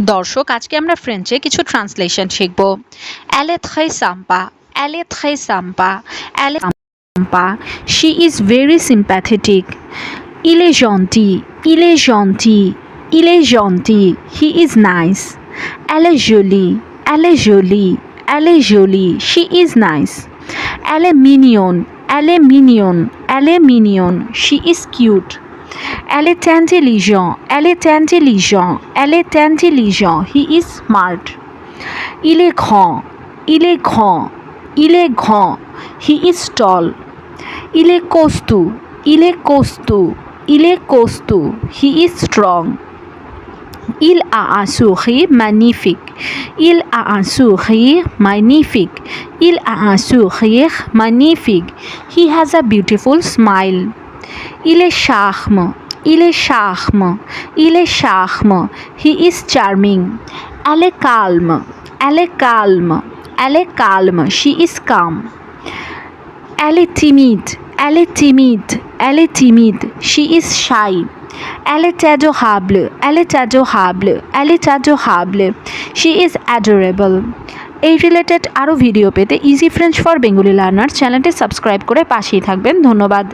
দর্শক, আজকে আমরা ফ্রেঞ্চে কিছু ট্রান্সলেশন শিখব। Elle est très sympa, elle est très sympa, elle est sympa. She is very sympathetic. Il est gentil, il est gentil, il est gentil. He is nice. Elle est jolie, elle est jolie, elle est jolie. She is nice. Elle est mignonne, elle est mignonne, elle est mignonne. She is cute. Elle est intelligent, elle est intelligent, elle est intelligent. He is smart. Il est grand, il est grand, il est grand. He is tall. Il est costaud, il est costaud, il est costaud. He is strong. Il a un sourire magnifique. Il a un sourire magnifique. Il a un sourire magnifique. He has a beautiful smile. Il est charmant. Il est charmant. Il est charmant. He is charming. Elle est calme. Elle est calme. Elle est calme. She is calm. Elle est timide. Elle est timide. Elle est timide. She is shy. Elle est adorable. Elle est adorable. Elle est adorable. She is adorable. এই related আরও video পেতে easy French for Bengali learner চ্যানেলটি subscribe করে পাশেই থাকবেন। ধন্যবাদ।